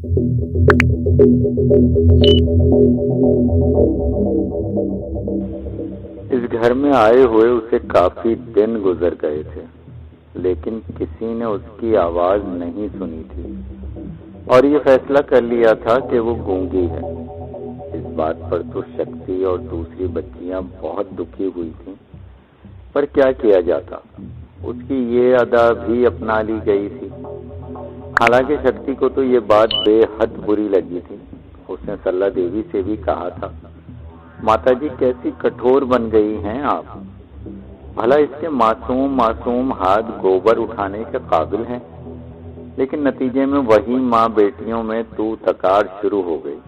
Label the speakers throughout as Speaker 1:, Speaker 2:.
Speaker 1: इस घर में आए हुए उसे काफी दिन गुजर गए थे, लेकिन किसी ने उसकी आवाज नहीं सुनी थी और ये फैसला कर लिया था कि वो गूंगी है। इस बात पर तो शक्ति और दूसरी बच्चियां बहुत दुखी हुई थीं, पर क्या किया जाता, उसकी ये अदा भी अपना ली गई थी। हालांकि शक्ति को तो ये बात बेहद बुरी लगी थी। उसने सरला देवी से भी कहा था, माताजी कैसी कठोर बन गई हैं आप, भला इसके मासूम मासूम हाथ गोबर उठाने के काबिल हैं। लेकिन नतीजे में वही माँ बेटियों में तू तकार शुरू हो गई।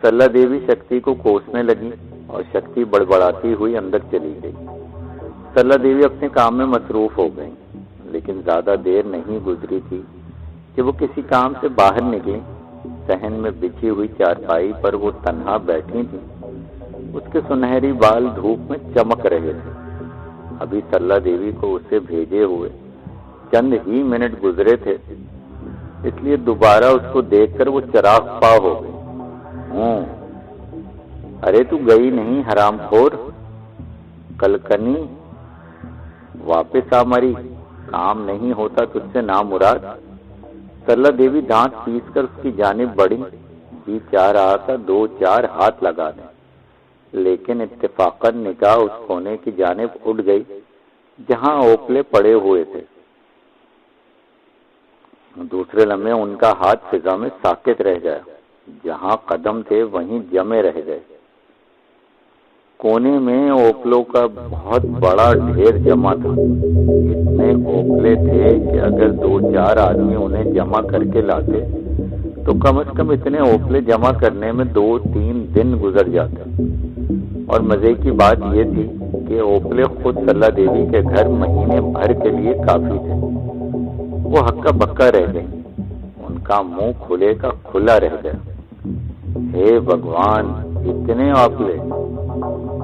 Speaker 1: सरला देवी शक्ति को कोसने लगी और शक्ति बड़बड़ाती हुई अंदर चली गई। सरला देवी अपने काम में मसरूफ हो गई, लेकिन ज्यादा देर नहीं गुजरी थी कि वो किसी काम से बाहर निकली। सहन में बिछी हुई चारपाई पर वो तन्हा बैठी थी। उसके सुनहरी बाल धूप में चमक रहे थे। अभी सरला देवी को उसे भेजे हुए चंद ही मिनट गुजरे थे, इसलिए दोबारा उसको देखकर वो चराग पा हो गई। अरे तू गई नहीं हरामखोर, कलकनी, वापस आ मरी, काम नहीं होता तुझसे नामुराद। सरला देवी दांत पीसकर उसकी जानिब बढ़ी। जी चाह रहा था दो चार हाथ लगा दें, लेकिन इत्तेफाकन निगाह उस कोने की जानिब उठ गई जहां ओपले पड़े हुए थे। दूसरे लम्हे उनका हाथ फिजा में साकित रह गया। जहां कदम थे वहीं जमे रह गए। कोने में ओपलों का बहुत बड़ा ढेर जमा था। इतने ओपले थे कि अगर दो चार आदमी उन्हें जमा करके लाते तो कम से कम इतने ओपले जमा करने में 2-3 दिन गुजर जाते। और मजे की बात यह थी कि ओपले खुद सरला देवी के घर महीने भर के लिए काफी थे। वो हक्का बक्का रह गई। उनका मुंह खुले का खुला रह गया। हे भगवान, इतने ओपले,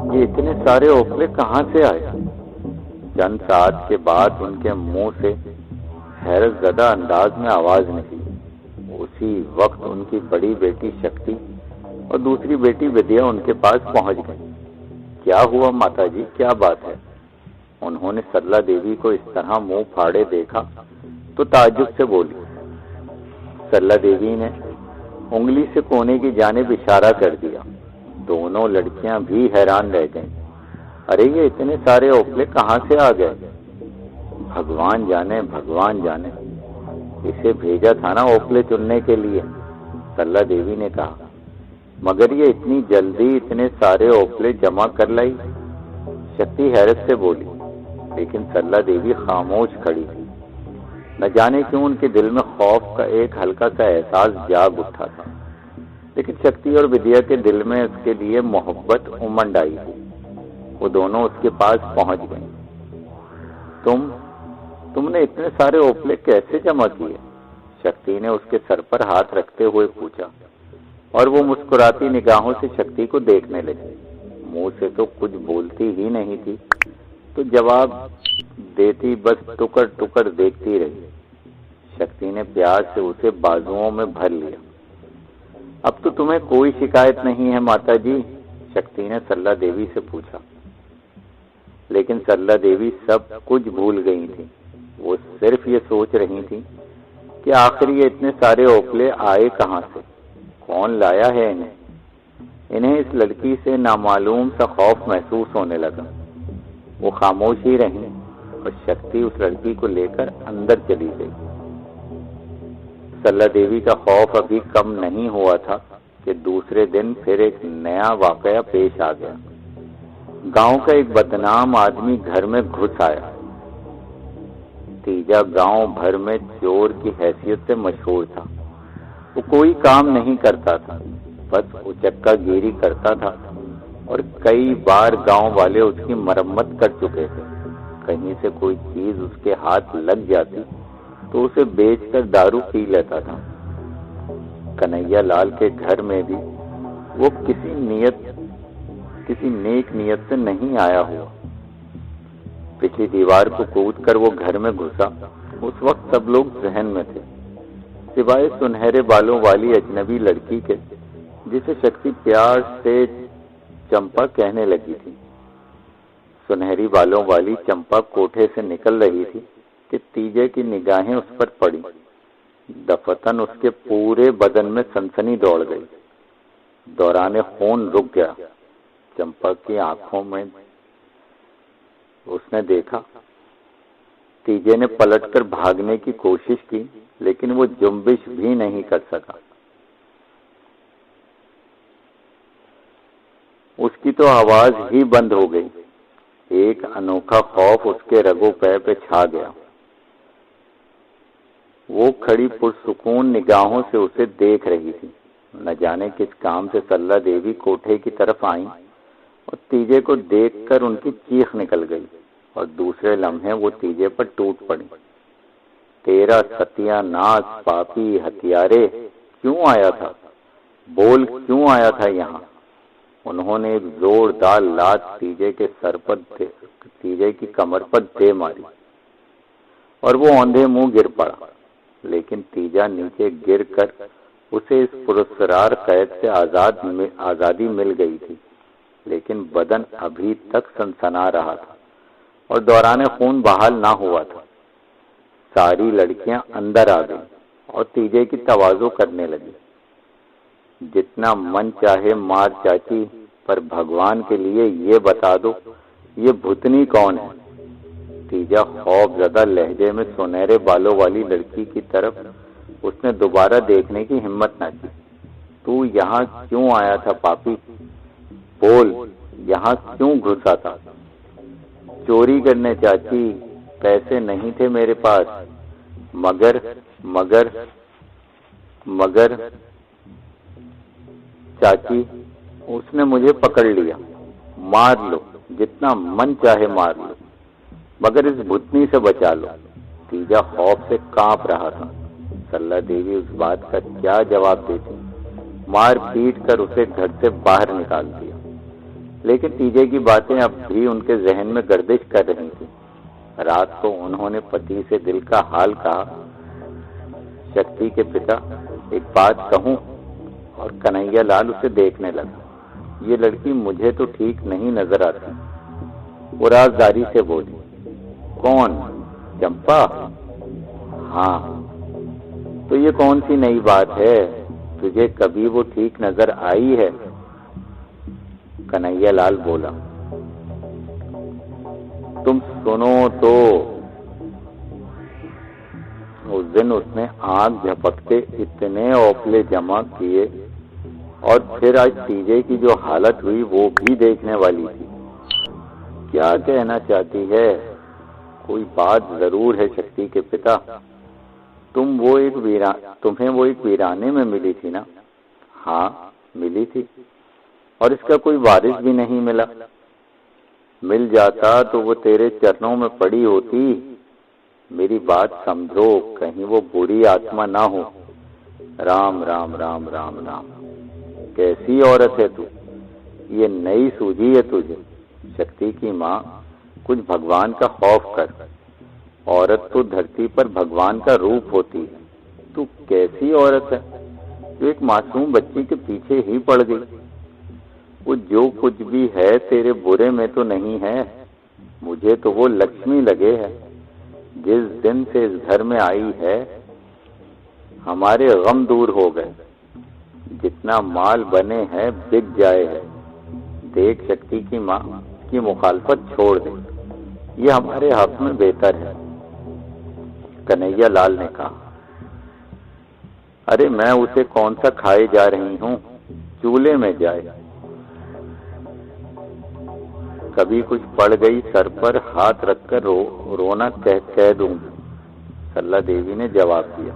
Speaker 1: ये इतने सारे ओपले कहाँ से आए? चंद साथ के बाद उनके मुंह से हैरत ज़दा अंदाज में आवाज निकली। उसी वक्त उनकी बड़ी बेटी शक्ति और दूसरी बेटी विद्या उनके पास पहुंच गई। क्या हुआ माताजी, क्या बात है? उन्होंने सरला देवी को इस तरह मुंह फाड़े देखा तो ताज्जुब से बोली। सरला देवी ने उंगली से कोने की जानिब इशारा कर दिया। दोनों लड़कियां भी हैरान रह गईं। अरे ये इतने सारे ओपले कहाँ से आ गए? भगवान जाने, भगवान जाने। इसे भेजा था ना ओपले चुनने के लिए, सरला देवी ने कहा। मगर ये इतनी जल्दी इतने सारे ओपले जमा कर लाई? शक्ति हैरत से बोली। लेकिन सरला देवी खामोश खड़ी थी। न जाने क्यों उनके दिल में खौफ का एक हल्का सा एहसास जाग उठा था। लेकिन शक्ति और विद्या के दिल में उसके लिए मोहब्बत उमंड आई थी। वो दोनों उसके पास पहुंच गईं। तुमने इतने सारे ओपले कैसे जमा किए? शक्ति ने उसके सर पर हाथ रखते हुए पूछा और वो मुस्कुराती निगाहों से शक्ति को देखने लगी। मुंह से तो कुछ बोलती ही नहीं थी, तो जवाब देती बस टुकड़ टुकड़ देखती रही। शक्ति ने प्यार से उसे बाजुओं में भर लिया। अब तो तुम्हें कोई शिकायत नहीं है माताजी? शक्ति ने सरला देवी से पूछा। लेकिन सरला देवी सब कुछ भूल गई थी। वो सिर्फ ये सोच रही थी कि आखिर ये इतने सारे ओपले आए कहाँ से, कौन लाया है इन्हें? इन्हें इस लड़की से नामालूम सा खौफ महसूस होने लगा। वो खामोश ही रही और शक्ति उस लड़की को लेकर अंदर चली गई। सरला देवी का खौफ अभी कम नहीं हुआ था कि दूसरे दिन फिर एक नया वाकया पेश आ गया। गांव का एक बदनाम आदमी घर में घुस आया। तीजा गांव भर में चोर की हैसियत से मशहूर था। वो कोई काम नहीं करता था, बस उचक्का गिरी करता था और कई बार गांव वाले उसकी मरम्मत कर चुके थे। कहीं से कोई चीज उसके हाथ लग जाती तो उसे बेचकर दारू पी लेता था। कन्हैया लाल के घर में भी वो किसी नेक नियत से नहीं आया हुआ। पिछली दीवार को कूदकर वो घर में घुसा। उस वक्त सब लोग जहन में थे। सिवाय सुनहरे बालों वाली अजनबी लड़की के, जिसे शक्ति प्यार से चंपा कहने लगी थी। सुनहरी बालों वाली चंपा कोठे से निकल रही थी कि तीजे की निगाहें उस पर पड़ी। दफतन उसके पूरे बदन में सनसनी दौड़ गई। दौराने खून रुक गया। चंपा की आंखों में उसने देखा। तीजे ने पलटकर भागने की कोशिश की, लेकिन वो जुम्बिश भी नहीं कर सका। उसकी तो आवाज ही बंद हो गई। एक अनोखा खौफ उसके रगों पैर पे छा गया। वो खड़ी पुरसुकून निगाहों से उसे देख रही थी। न जाने किस काम से सल्ला देवी कोठे की तरफ आई और तीजे को देखकर उनकी चीख निकल गई और दूसरे लम्हे वो तीजे पर टूट पड़ी। तेरा सत्यानाश पापी हत्यारे, क्यों आया था? बोल, क्यों आया था यहाँ? उन्होंने एक जोरदार लात तीजे के सर पर तीजे की कमर पर दे मारी और वो औंधे मुंह गिर पड़ा। लेकिन तीजा नीचे गिरकर उसे इस पुरस्कार कैद से आजादी मिल गई थी, लेकिन बदन अभी तक सनसना रहा था और दौरान खून बहाल ना हुआ था। सारी लड़कियां अंदर आ गईं और तीजे की तवाज़ो करने लगी। जितना मन चाहे मार चाची, पर भगवान के लिए ये बता दो, ये भूतनी कौन है? तीजा खौफज़दा लहजे में सुनहरे बालों वाली लड़की की तरफ उसने दोबारा देखने की हिम्मत न की। तू यहाँ क्यों आया था पापी? बोल, यहाँ क्यों घुसा था? चोरी करने चाची, पैसे नहीं थे मेरे पास, मगर मगर मगर चाची, उसने मुझे पकड़ लिया। मार लो, जितना मन चाहे मार लो, मगर इस भूतनी से बचा लो। तीजा खौफ से कांप रहा था। सल्ला देवी उस बात का क्या जवाब देती? मार पीट कर उसे घर से बाहर निकाल दिया। लेकिन तीजे की बातें अब भी उनके जहन में गर्दिश कर रही थी। रात को उन्होंने पति से दिल का हाल कहा। शक्ति के पिता, एक बात कहूं? और कन्हैया लाल उसे देखने लगा। ये लड़की मुझे तो ठीक नहीं नजर आती। वो राजदारी से बोली। कौन? चंपा? हाँ। तो ये कौन सी नई बात है? तुझे कभी वो ठीक नजर आई है? कन्हैया लाल बोला। तुम सुनो तो। उस दिन उसने आंख झपकते इतने औपले जमा किए और फिर आज तीजे की जो हालत हुई वो भी देखने वाली थी। क्या कहना चाहती है? कोई बात जरूर है शक्ति के पिता। तुम्हें वो एक वीराने में मिली थी ना? हाँ, मिली थी। और इसका कोई वारिस भी नहीं मिला। मिल जाता तो वो तेरे चरणों में पड़ी होती। मेरी बात समझो, कहीं वो बुरी आत्मा ना हो। राम राम राम राम राम। कैसी औरत है तू? ये नई सूझी है तुझे? शक्ति की माँ, कुछ भगवान का खौफ कर। औरत तो धरती पर भगवान का रूप होती है। तू कैसी औरत है जो एक मासूम बच्ची के पीछे ही पड़ गई? वो जो कुछ भी है तेरे बुरे में तो नहीं है। मुझे तो वो लक्ष्मी लगे है। जिस दिन से इस घर में आई है, हमारे गम दूर हो गए। जितना माल बने हैं बिक जाए है। देख, शक्ति की माँ की मुखालफत छोड़ दे। ये हमारे हक में बेहतर है। कन्हैया लाल ने कहा। अरे मैं उसे कौन सा खाए जा रही हूँ? चूल्हे में जाए। कभी कुछ पड़ गई सर पर हाथ रखकर रोना कह दूंगी, सल्ला देवी ने जवाब दिया।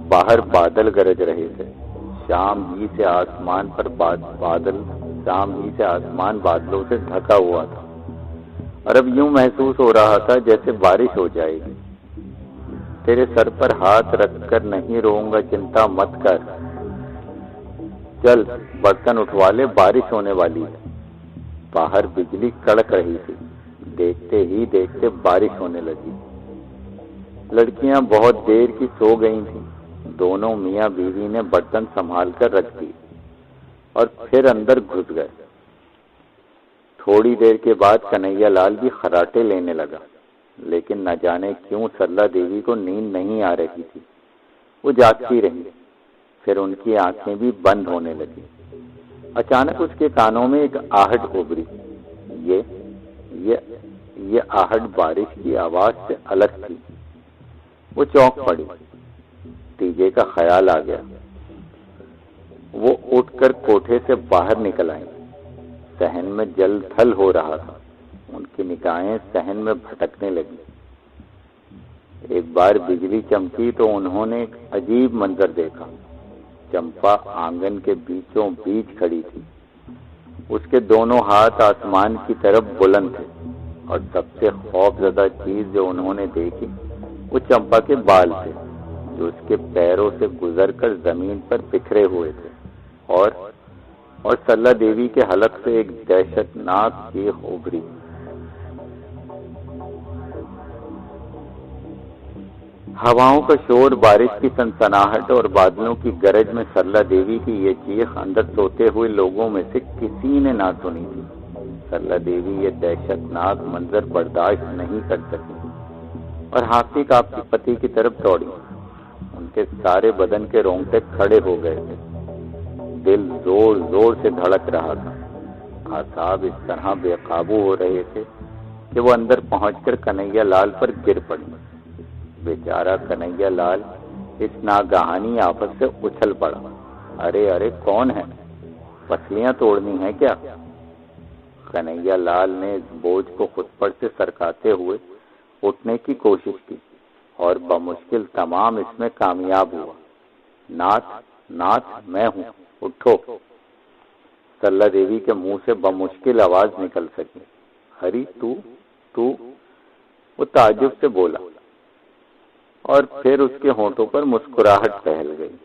Speaker 1: बाहर बादल गरज रहे थे। शाम ही से आसमान बादलों से ढका हुआ था और अब यूं महसूस हो रहा था जैसे बारिश हो जाएगी। तेरे सर पर हाथ रखकर नहीं रोऊंगा, चिंता मत कर। चल बर्तन उठवा ले, बारिश होने वाली है। बाहर बिजली कड़क रही थी। देखते ही देखते बारिश होने लगी। लड़कियां बहुत देर की सो गई थीं। दोनों मियाँ बीवी ने बर्तन संभाल कर रख दिए और फिर अंदर घुस गए। थोड़ी देर के बाद कन्हैया लाल भी खर्राटे लेने लगा, लेकिन न जाने क्यों सरला देवी को नींद नहीं आ रही थी। वो जागती रही, फिर उनकी आंखें भी बंद होने लगी। अचानक उसके कानों में एक आहट उभरी। ये आहट बारिश की आवाज से अलग थी। वो चौंक पड़ी। तीजे का ख्याल आ गया। वो उठकर कोठे से बाहर निकल आई। सहन में जल थल हो रहा था। उनकी निगाहें सहन में भटकने लगी। एक बार बिजली चमकी तो उन्होंने एक अजीब मंजर देखा। चंपा आंगन के बीचों बीच खड़ी थी। उसके दोनों हाथ आसमान की तरफ बुलंद थे और सबसे खौफजदा चीज जो उन्होंने देखी वो चंपा के बाल थे, जो उसके पैरों से गुजरकर जमीन पर बिखरे हुए थे और सरला देवी के हलक से एक दहशतनाक चीख उभरी। हवाओं का शोर, बारिश की सनसनाहट और बादलों की गरज में सरला देवी की ये चीख अंदर सोते हुए लोगों में से किसी ने ना सुनी थी। सरला देवी ये दहशतनाक मंजर बर्दाश्त नहीं कर सकी और हाथी कांपते पति की तरफ दौड़ी। उनके सारे बदन के रोंगटे खड़े हो गए थे। दिल जोर जोर से धड़क रहा था। आसाब इस तरह बेकाबू हो रहे थे कि वो अंदर पहुंचकर कन्हैया लाल पर गिर पड़ी। बेचारा कन्हैया लाल इस नागहानी आफत से उछल पड़ा। अरे अरे, कौन है? पसलियां तोड़नी है क्या? कन्हैया लाल ने इस बोझ को खुद पर से सरकाते हुए उठने की कोशिश की और बमुश्किल तमाम इसमें कामयाब हुआ। नाथ नाथ, मैं हूं, उठो। सरला देवी के मुंह से बमुश्किल आवाज निकल सकी। हरी, तू? वो ताज्जुब से बोला और फिर उसके होंठों पर मुस्कुराहट फैल गई।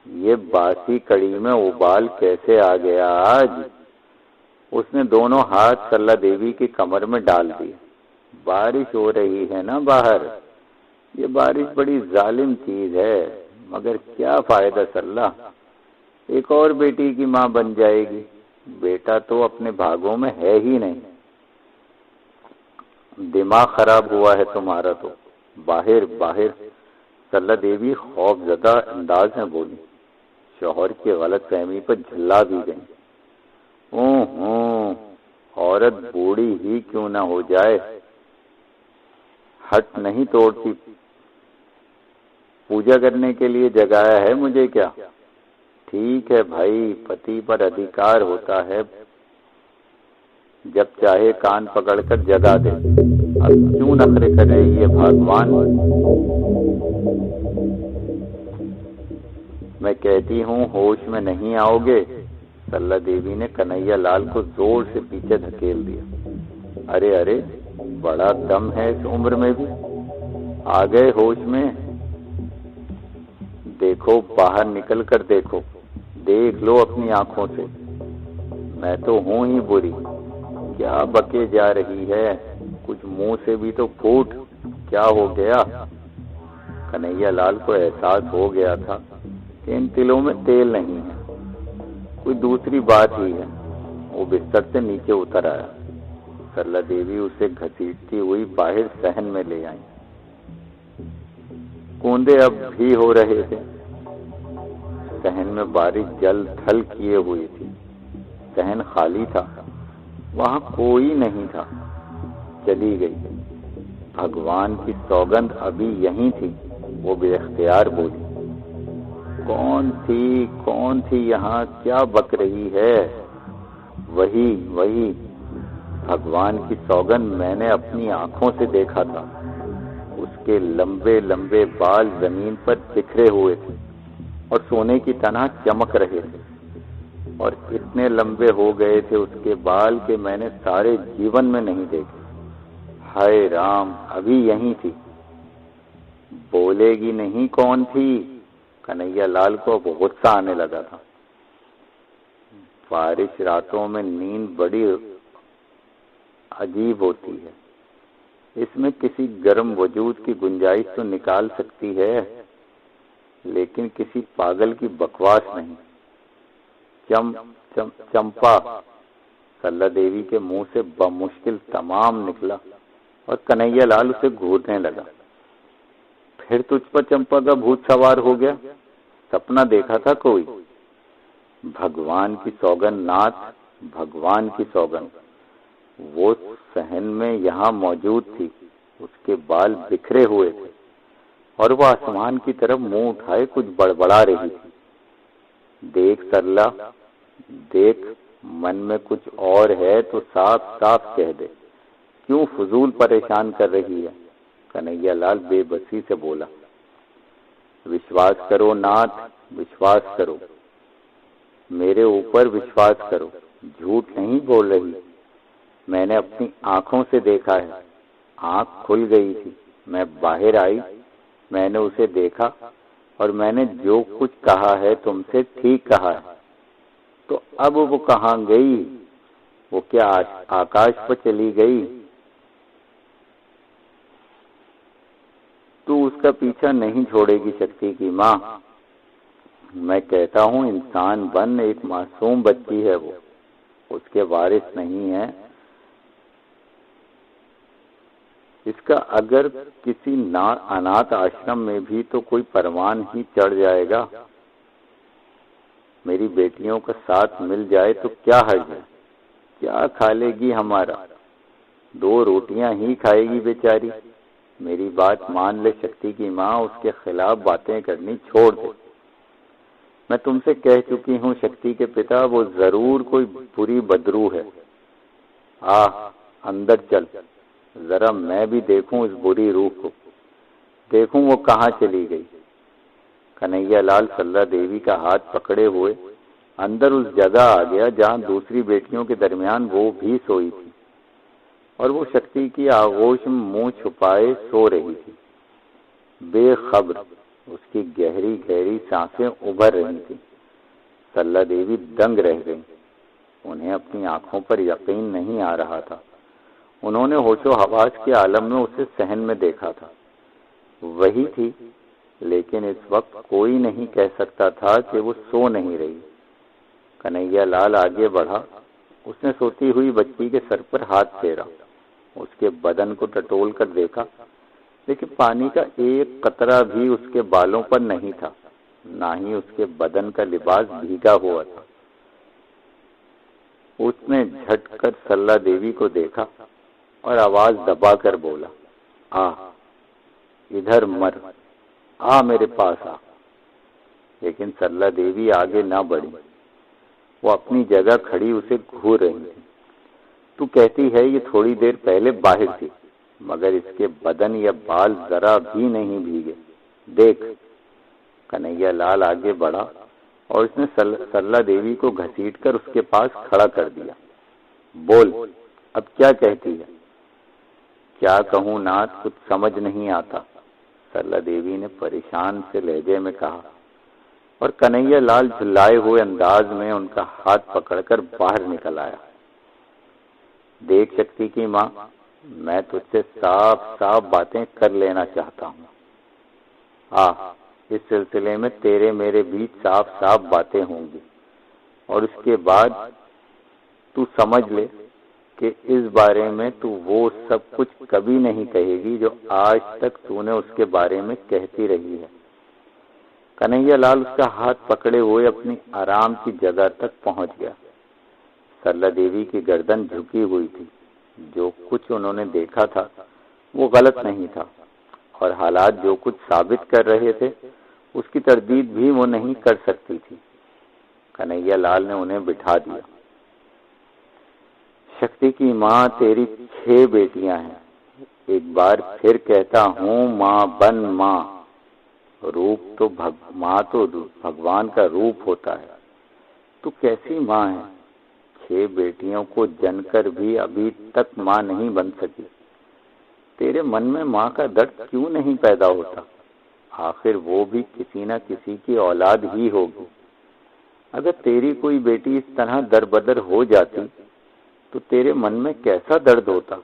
Speaker 1: ये बासी कड़ी में उबाल कैसे आ गया आज? उसने दोनों हाथ सरला देवी की कमर में डाल दिए। बारिश हो रही है ना बाहर। ये बारिश बड़ी जालिम चीज है, मगर क्या फायदा सरला, एक और बेटी की माँ बन जाएगी। बेटा तो अपने भागों में है ही नहीं। दिमाग खराब हुआ है तुम्हारा तो। बाहर बाहर, सरला देवी खौफजदा अंदाज में बोली। शौहर की गलतफहमी पर झल्ला भी गई। औरत बूढ़ी ही क्यों ना हो जाए, हट नहीं तोड़ती। पूजा करने के लिए जगाया है मुझे क्या? ठीक है भाई, पति पर अधिकार होता है, जब चाहे कान पकड़कर जगा दे। अब क्यों नखरे कर रही है भगवान? मैं कहती हूँ होश में नहीं आओगे। सरला देवी ने कन्हैया लाल को जोर से पीछे धकेल दिया। अरे अरे, बड़ा दम है इस उम्र में भी। आ गए होश में? देखो, बाहर निकल कर देखो, देख लो अपनी आंखों से। मैं तो हूं ही बुरी। क्या बके जा रही है? कुछ मुंह से भी तो फूट। क्या हो गया? कन्हैया लाल को एहसास हो गया था कि इन तिलों में तेल नहीं है, कोई दूसरी बात ही है। वो बिस्तर से नीचे उतर आया। सरला देवी उसे घसीटती हुई बाहर सहन में ले आई। कूंदे अब भी हो रहे थे। सहन में बारिश जल थल किए हुई थी। सहन खाली था, वहां कोई नहीं था। चली गई। भगवान की सौगंध अभी यहीं थी। वो बेख्तियार बोली। कौन थी यहाँ? क्या बक रही है? वही भगवान की सौगंध मैंने अपनी आंखों से देखा था। उसके लंबे लंबे बाल जमीन पर बिखरे हुए थे और सोने की तरह चमक रहे थे, और इतने लंबे हो गए थे उसके बाल कि मैंने सारे जीवन में नहीं देखे। हाय राम, अभी यहीं थी। बोलेगी नहीं कौन थी? कन्हैया लाल को अब गुस्सा आने लगा था। बारिश रातों में नींद बड़ी अजीब होती है। इसमें किसी गर्म वजूद की गुंजाइश तो निकाल सकती है, लेकिन किसी पागल की बकवास नहीं। चंपा सरला देवी के मुंह से बमुश्किल तमाम निकला और कन्हैया लाल उसे घूरने लगा। फिर तुझ पर चंपा का भूत सवार हो गया? सपना देखा था कोई? भगवान की सौगन नाथ, भगवान की सौगन, वो सहन में यहाँ मौजूद थी। उसके बाल बिखरे हुए थे और वह आसमान की तरफ मुंह उठाए कुछ बड़बड़ा रही थी। देख सरला, देख, मन में कुछ और है तो साफ साफ कह दे, क्यों फजूल परेशान कर रही है? कन्हैया लाल बेबसी से बोला। विश्वास करो नाथ, विश्वास करो, मेरे ऊपर विश्वास करो, झूठ नहीं बोल रही। मैंने अपनी आंखों से देखा है। आंख खुल गई थी, मैं बाहर आई, मैंने उसे देखा और मैंने जो कुछ कहा है तुमसे ठीक कहा है। तो अब वो कहाँ गई? वो क्या आकाश पर चली गई? तू उसका पीछा नहीं छोड़ेगी शक्ति की माँ। मैं कहता हूँ इंसान बन, एक मासूम बच्ची है वो, उसके वारिस नहीं है। इसका अगर किसी अनाथ आश्रम में भी तो कोई परवान ही चढ़ जाएगा। मेरी बेटियों का साथ मिल जाए तो क्या हर्ज है? क्या खा लेगी हमारा? 2 रोटियां ही खाएगी बेचारी। मेरी बात मान ले शक्ति की माँ, उसके खिलाफ बातें करनी छोड़ दे। मैं तुमसे कह चुकी हूँ शक्ति के पिता, वो जरूर कोई बुरी बदरू है। आ अंदर चल, जरा मैं भी देखूं इस बुरी रूह को, देखूं वो कहाँ चली गई। कन्हैया लाल सरला देवी का हाथ पकड़े हुए अंदर उस जगह आ गया जहाँ दूसरी बेटियों के दरमियान वो भी सोई थी और वो शक्ति की आगोश में मुंह छुपाए सो रही थी। बेखबर उसकी गहरी गहरी सांसें उभर रही थी। सरला देवी दंग रह गई। उन्हें अपनी आंखों पर यकीन नहीं आ रहा था। उन्होंने होशो हवास के आलम में उसे सहन में देखा था, वही थी, लेकिन इस वक्त कोई नहीं कह सकता था कि वो सो नहीं रही। कन्हैया लाल आगे बढ़ा। उसने सोती हुई बच्ची के सर पर हाथ फेरा, उसके बदन को टटोल कर देखा, लेकिन पानी का एक कतरा भी उसके बालों पर नहीं था, ना ही उसके बदन का लिबास भीगा हुआ था। उसने झटकर सरला देवी को देखा और आवाज दबाकर बोला, आ इधर मर, आ मेरे पास आ। लेकिन सरला देवी आगे ना बढ़ी। वो अपनी जगह खड़ी उसे घूर रही थी। तू कहती है ये थोड़ी देर पहले बाहर थी, मगर इसके बदन या बाल जरा भी नहीं भीगे। देख। कन्हैया लाल आगे बढ़ा और उसने सरला देवी को घसीटकर उसके पास खड़ा कर दिया। बोल, अब क्या कहती है? क्या कहूँ नाथ, कुछ समझ नहीं आता, सरला देवी ने परेशान से लहजे में कहा। और कन्हैया लाल झुल्लाए हुए अंदाज में उनका हाथ पकड़कर बाहर निकल आया। देख शक्ति की माँ, मैं तुझसे साफ साफ बातें कर लेना चाहता हूँ। इस सिलसिले में तेरे मेरे बीच साफ साफ बातें होंगी और उसके बाद तू समझ ले कि इस बारे में तू वो सब कुछ कभी नहीं कहेगी जो आज तक तूने उसके बारे में कहती रही है। कन्हैया लाल उसका हाथ पकड़े हुए अपनी आराम की जगह तक पहुंच गया। सरला देवी की गर्दन झुकी हुई थी। जो कुछ उन्होंने देखा था वो गलत नहीं था और हालात जो कुछ साबित कर रहे थे उसकी तरदीद भी वो नहीं कर सकती थी। कन्हैया लाल ने उन्हें बिठा दिया। शक्ति की माँ, तेरी 6 बेटियां हैं। एक बार फिर कहता हूँ, माँ बन माँ। रूप तो माँ तो भगवान का रूप होता है। तू कैसी माँ है? 6 बेटियों को जनकर भी अभी तक माँ नहीं बन सकी। तेरे मन में माँ का दर्द क्यों नहीं पैदा होता? आखिर वो भी किसी न किसी की औलाद ही होगी। अगर तेरी कोई बेटी इस तरह दरबदर हो जाती तो तेरे मन में कैसा दर्द होता?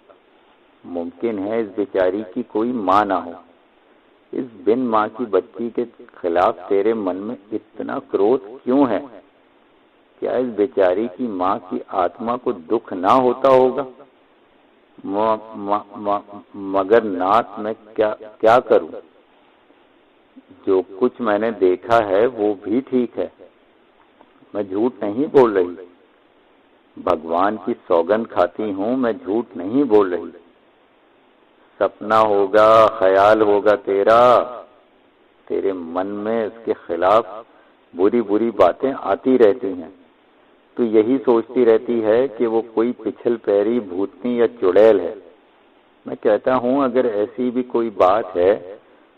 Speaker 1: मुमकिन है इस बेचारी की कोई माँ ना हो। इस बिन माँ की बच्ची के खिलाफ तेरे मन में इतना क्रोध क्यों है? क्या इस बेचारी की माँ की आत्मा को दुख ना होता होगा? मगर नाथ मैं क्या करूं? जो कुछ मैंने देखा है वो भी ठीक है। मैं झूठ नहीं बोल रही। भगवान की सौगंध खाती हूँ, मैं झूठ नहीं बोल रही। सपना होगा, ख्याल होगा तेरा। तेरे मन में इसके खिलाफ बुरी बुरी बातें आती रहती हैं। तो यही सोचती रहती है कि वो कोई पिछल पैरी भूतनी या चुड़ैल है। मैं कहता हूँ अगर ऐसी भी कोई बात है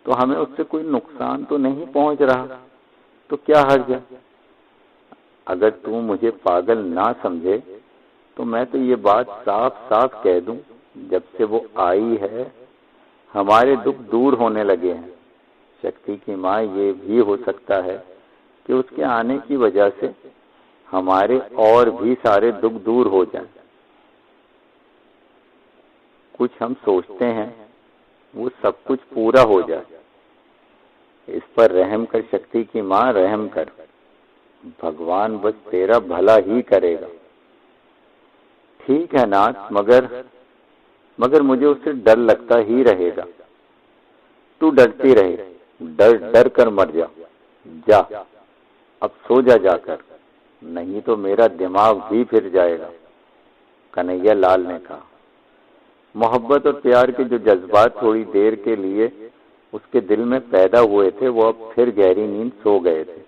Speaker 1: तो हमें उससे कोई नुकसान तो नहीं पहुंच रहा, तो क्या हर्ज है? अगर तू मुझे पागल ना समझे तो मैं तो ये बात साफ साफ कह दूं, जब से वो आई है हमारे दुख दूर होने लगे हैं। शक्ति की माँ, ये भी हो सकता है कि उसके आने की वजह से हमारे और भी सारे दुख दूर हो जाएं। कुछ हम सोचते हैं वो सब कुछ पूरा हो जाए। इस पर रहम कर शक्ति की माँ, रहम कर। भगवान बस तेरा भला ही करेगा। ठीक है नाथ, मगर मुझे उससे डर लगता ही रहेगा। तू डरती रहे, डर डर कर मर जा। अब सो जाकर, नहीं तो मेरा दिमाग भी फिर जाएगा, कन्हैया लाल ने कहा। मोहब्बत और प्यार के जो जज्बात थोड़ी देर के लिए उसके दिल में पैदा हुए थे वो अब फिर गहरी नींद सो गए थे।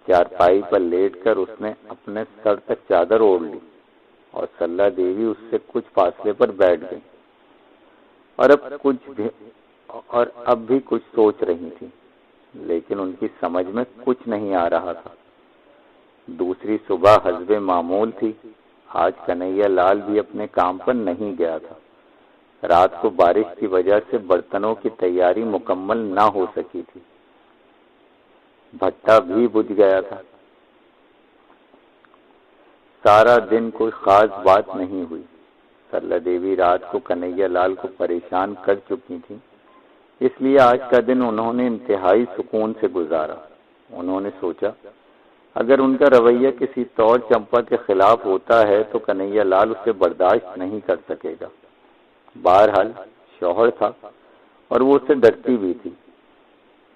Speaker 1: चारपाई पर लेटकर उसने अपने सर तक चादर ओढ़ ली और सरला देवी उससे कुछ फासले पर बैठ गई और अब भी कुछ सोच रही थी, लेकिन उनकी समझ में कुछ नहीं आ रहा था। दूसरी सुबह हस्बे मामूल थी। आज कन्हैया लाल भी अपने काम पर नहीं गया था। रात को बारिश की वजह से बर्तनों की तैयारी मुकम्मल ना हो सकी थी। भट्टा भी बुझ गया था। सारा दिन कोई खास बात नहीं हुई। सरला देवी रात को कन्हैया लाल को परेशान कर चुकी थी, इसलिए आज का दिन उन्होंने इंतहाई सुकून से गुजारा। उन्होंने सोचा अगर उनका रवैया किसी तौर चंपा के खिलाफ होता है तो कन्हैया लाल उसे बर्दाश्त नहीं कर सकेगा। बहरहाल शौहर था और वो उससे डरती भी थी।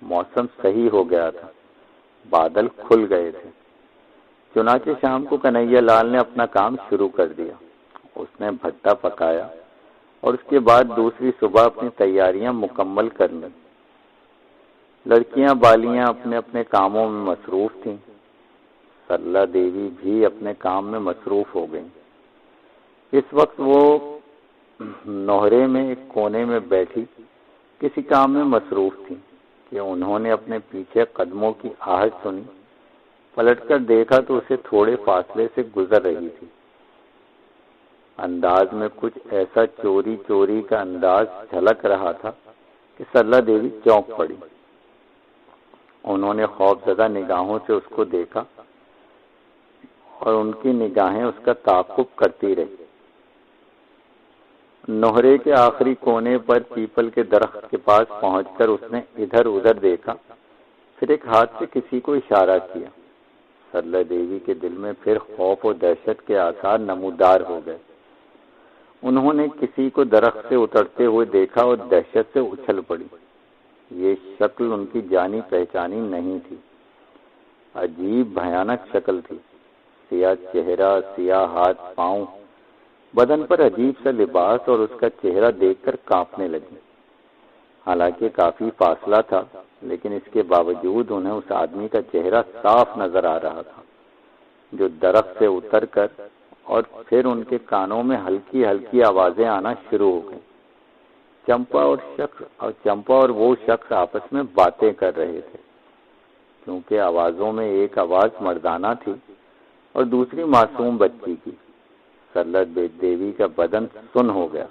Speaker 1: मौसम सही हो गया था, बादल खुल गए थे। चुनाचे शाम को कन्हैया लाल ने अपना काम शुरू कर दिया। उसने भट्टा पकाया और उसके बाद दूसरी सुबह अपनी तैयारियां मुकम्मल कर ली। लड़कियां बालियां अपने अपने कामों में मसरूफ थीं। सरला देवी भी अपने काम में मसरूफ हो गई। इस वक्त वो नोहरे में एक कोने में बैठी किसी काम में मसरूफ थी कि उन्होंने अपने पीछे कदमों की आहट सुनी। पलटकर देखा तो उसे थोड़े फासले से गुजर रही थी। अंदाज में कुछ ऐसा चोरी चोरी का अंदाज झलक रहा था कि सरला देवी चौंक पड़ी। उन्होंने खौफजदा निगाहों से उसको देखा और उनकी निगाहें उसका ताक़ुब करती रही। नोहरे के आखिरी कोने पर पीपल के दरख्त के पास पहुंचकर उसने इधर उधर देखा, फिर एक हाथ से किसी को इशारा किया। सरला देवी के दिल में फिर खौफ और दहशत के आसार नमूदार हो गए। उन्होंने किसी को दरख्त से उतरते हुए देखा और दहशत से उछल पड़ी। ये शक्ल उनकी जानी पहचानी नहीं थी। अजीब भयानक शक्ल थी। सियाह चेहरा, सियाह हाथ पांव, बदन पर अजीब सा लिबास और उसका चेहरा देखकर कांपने लगी। हालांकि काफी फासला था, लेकिन इसके बावजूद उन्हें उस आदमी का चेहरा साफ नजर आ रहा था, जो दरख्त से उतरकर और फिर उनके कानों में हल्की हल्की आवाजें आना शुरू हो गई। चंपा और वो शख्स आपस में बातें कर रहे थे। क्योंकि आवाजों में एक आवाज मर्दाना थी और दूसरी मासूम बच्ची की। सरला देवी का बदन सुन्न हो गया।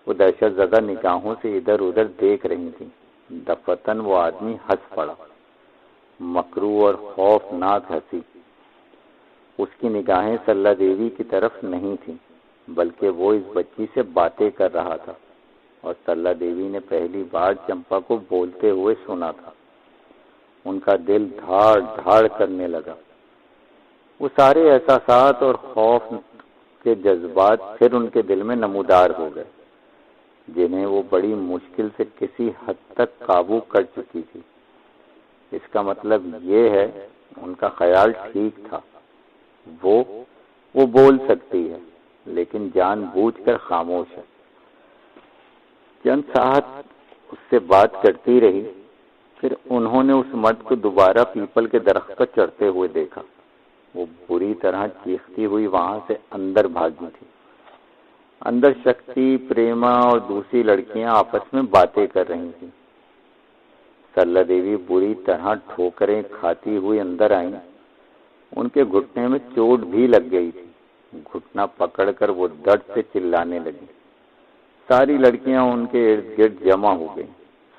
Speaker 1: वो दहशतज़दा निगाहों से इधर उधर देख रही थी। दफतन वो आदमी हंस पड़ा, मकरू और खौफनाक हंसी। उसकी निगाहें सरला देवी की तरफ नहीं थी, बल्कि वो इस बच्ची से बातें कर रहा था और सरला देवी ने पहली बार चंपा को बोलते हुए सुना था। उनका दिल धाड़ धाड़ करने लगा। वो सारे एहसासात और खौफ के जज्बात फिर उनके दिल में नमूदार हो गए, जिन्हें वो बड़ी मुश्किल से किसी हद तक काबू कर चुकी थी। इसका मतलब ये है, उनका ख्याल ठीक था। वो बोल सकती है, लेकिन जानबूझकर खामोश है। चंद साहब उससे बात करती रही। फिर उन्होंने उस मर्द को दोबारा पीपल के दरख्त पर चढ़ते हुए देखा। वो बुरी तरह चीखती हुई वहां से अंदर भागी थी। अंदर शक्ति, प्रेमा और दूसरी लड़कियां आपस में बातें कर रही थी। सरला देवी बुरी तरह ठोकरें खाती हुई अंदर आई। उनके घुटने में चोट भी लग गई थी। घुटना पकड़कर वो दर्द से चिल्लाने लगी। सारी लड़कियां उनके इर्द गिर्द जमा हो गई।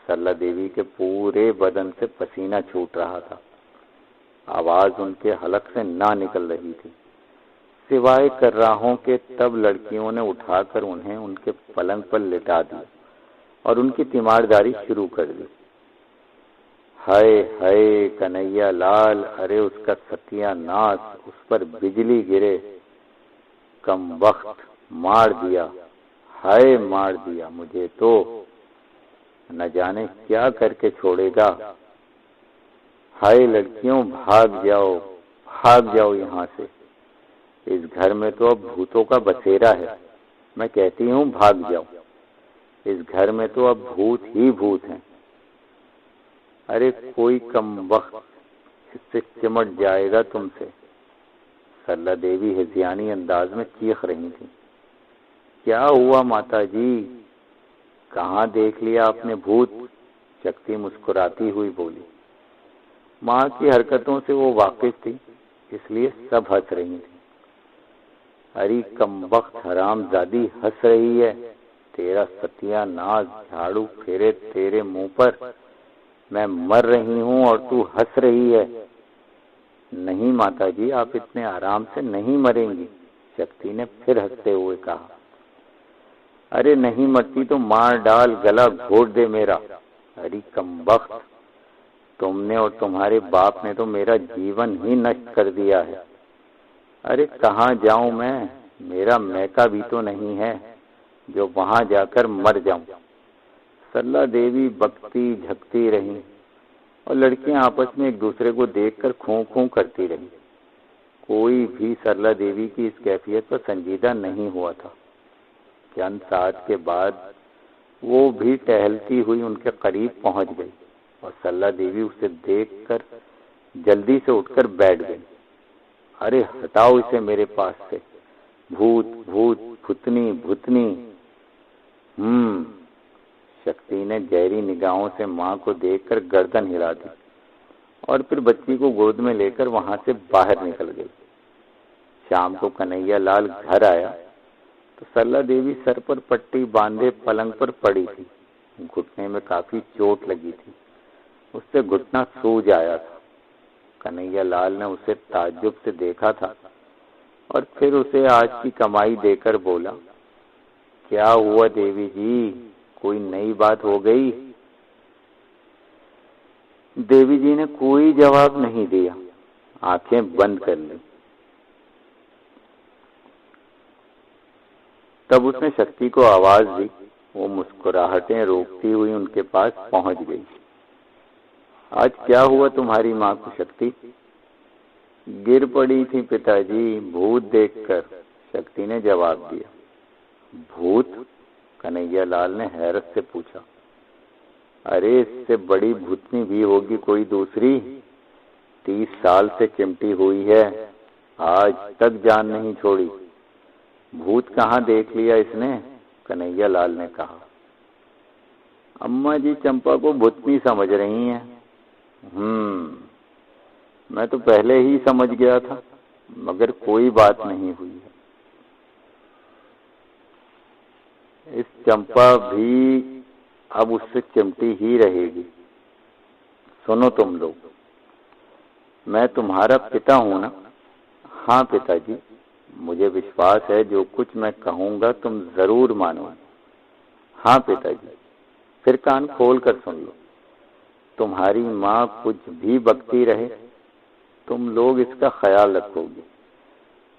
Speaker 1: सरला देवी के पूरे बदन से पसीना छूट रहा था। आवाज उनके हलक से ना निकल रही थी, सिवाय कर्राहों के। तब लड़कियों ने उठाकर उन्हें उनके पलंग पर लिटा दिया और उनकी तीमारदारी शुरू कर दी। हाय हाय कन्हैया लाल, अरे उसका सत्यानाश, उस पर बिजली गिरे, कम वक्त मार दिया, हाय मार दिया मुझे तो, न जाने क्या करके छोड़ेगा। हाय लड़कियों, भाग जाओ यहाँ से। इस घर में तो अब भूतों का बसेरा है। मैं कहती हूँ भाग जाओ। इस घर में तो अब भूत ही भूत हैं। अरे कोई कम वक्त इससे चिमट जाएगा तुमसे। सरला देवी हिज़ियानी अंदाज में चीख रही थी। क्या हुआ माता जी, कहाँ देख लिया आपने भूत? शक्ति मुस्कुराती हुई बोली। माँ की हरकतों से वो वाकिफ थी, इसलिए सब हंस रही थी। अरे कम वक्त हरामजादी हंस रही है। तेरा सत्यानाश झाड़ू फेरे तेरे मुंह पर। मैं मर रही हूँ और तू हंस रही है। नहीं माताजी, आप इतने आराम से नहीं मरेंगी, शक्ति ने फिर हंसते हुए कहा। अरे नहीं मरती तो मार डाल, गला घोट दे मेरा। अरे कमबख्त, तुमने और तुम्हारे बाप ने तो मेरा जीवन ही नष्ट कर दिया है। अरे कहाँ जाऊं मैं? मेरा मैका भी तो नहीं है जो वहां जाकर मर जाऊं। सरला देवी बकती झकती रही और लड़कियां आपस में एक दूसरे को देखकर खूं खूं करती रही। कोई भी सरला देवी की इस कैफियत पर संजीदा नहीं हुआ था। चंद साथ के बाद वो भी टहलती हुई उनके करीब पहुंच गई और सरला देवी उसे देखकर जल्दी से उठकर बैठ गई। अरे हटाओ इसे मेरे पास से, भूत भूत, भूतनी भूतनी। शक्ति ने गहरी निगाहों से माँ को देखकर गर्दन हिला दी और फिर बच्ची को गोद में लेकर वहां से बाहर निकल गई। शाम को कन्हैया लाल घर आया तो सरला देवी सर पर पट्टी बांधे पलंग पर पड़ी थी। घुटने में काफी चोट लगी थी, उससे घुटना सूज आया था। कन्हैया लाल ने उसे ताज्जुब से देखा था और फिर उसे आज की कमाई देकर बोला, क्या हुआ देवी जी, कोई नई बात हो गई? देवी जी ने कोई जवाब नहीं दिया, आंखें बंद कर ली। तब उसने शक्ति को आवाज दी। वो मुस्कुराहटें रोकती हुई उनके पास पहुंच गई। आज क्या हुआ तुम्हारी माँ को शक्ति? गिर पड़ी थी पिताजी, भूत देखकर, शक्ति ने जवाब दिया। भूत? कन्हैया लाल ने हैरत से पूछा। अरे इससे बड़ी भूतनी भी होगी कोई दूसरी। 30 साल से चिमटी हुई है, आज तक जान नहीं छोड़ी। भूत कहाँ देख लिया इसने? कन्हैया लाल ने कहा। अम्मा जी चंपा को भूतनी समझ रही हैं। मैं तो पहले ही समझ गया था, मगर कोई बात नहीं हुई है। इस चंपा भी अब उससे चिमटी ही रहेगी। सुनो तुम लोग, मैं तुम्हारा पिता हूं ना? हाँ पिताजी, मुझे विश्वास है जो कुछ मैं कहूँगा तुम जरूर मानो। हाँ पिताजी। फिर कान खोल कर सुन लो। तुम्हारी माँ कुछ भी बकती रहे, तुम लोग इसका ख्याल रखोगे।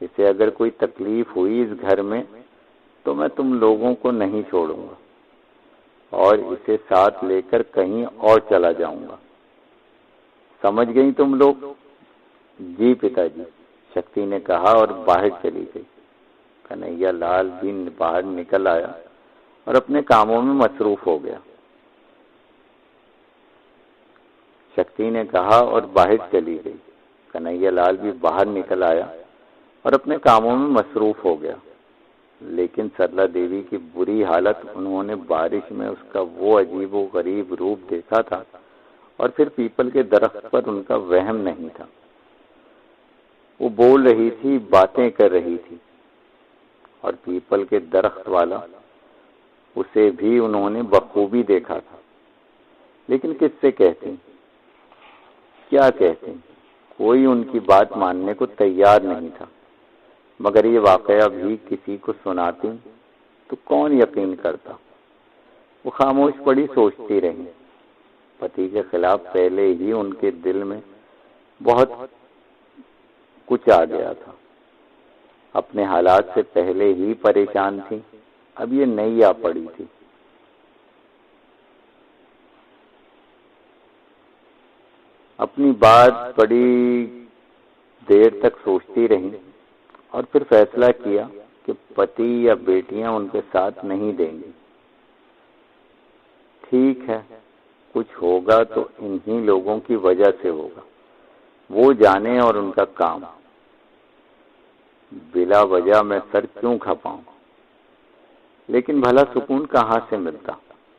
Speaker 1: इसे अगर कोई तकलीफ हुई इस घर में तो मैं तुम लोगों को नहीं छोड़ूंगा और इसे साथ लेकर कहीं और चला जाऊंगा। समझ गई तुम लोग? जी पिताजी, शक्ति ने कहा और बाहर चली गई। कन्हैया लाल भी बाहर निकल आया और अपने कामों में मसरूफ हो गया। शक्ति ने कहा और बाहर चली गई। कन्हैया लाल भी बाहर निकल आया और अपने कामों में मसरूफ हो गया। लेकिन सरला देवी की बुरी हालत, उन्होंने बारिश में उसका वो अजीबो गरीब रूप देखा था और फिर पीपल के दरख्त पर उनका वहम नहीं था। वो बोल रही थी, बातें कर रही थी और पीपल के दरख्त वाला, उसे भी उन्होंने बखूबी देखा था। लेकिन किससे कहती, क्या कहती? कोई उनकी बात मानने को तैयार नहीं था। मगर ये वाकया भी किसी को सुनाती तो कौन यकीन करता। वो खामोश पड़ी सोचती रही। पति के खिलाफ पहले ही उनके दिल में बहुत कुछ आ गया था। अपने हालात से पहले ही परेशान थी, अब ये नई आ पड़ी थी। अपनी बात बड़ी देर तक सोचती रही और फिर फैसला किया कि पति या बेटियां उनके साथ नहीं देंगी। ठीक है, कुछ होगा तो इन्हीं लोगों की वजह से होगा, वो जाने और उनका काम। बिला वजह मैं सर क्यों खपाऊं? लेकिन भला सुकून कहाँ से मिलता?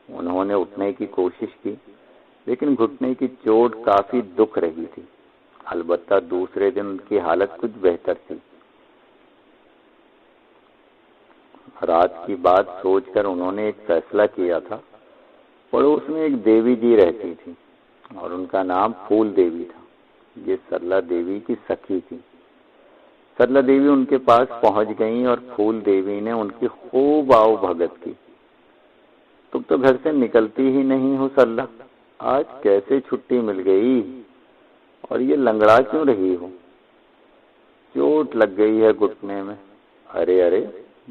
Speaker 1: उन्होंने उठने की कोशिश की, लेकिन घुटने की चोट काफी दुख रही थी। अलबत्ता दूसरे दिन उनकी हालत कुछ बेहतर थी। रात की बात सोचकर उन्होंने एक फैसला किया था। पड़ोस में एक देवी जी रहती थी और उनका नाम फूल देवी था। ये सरला देवी की सखी थी। सरला देवी उनके पास पहुंच गई और फूल देवी ने उनकी खूब आओ भगत की। तुम तो घर से निकलती ही नहीं हो सरला, आज कैसे छुट्टी मिल गई? और ये लंगड़ा क्यों रही हो? चोट लग गई है घुटने में। अरे अरे,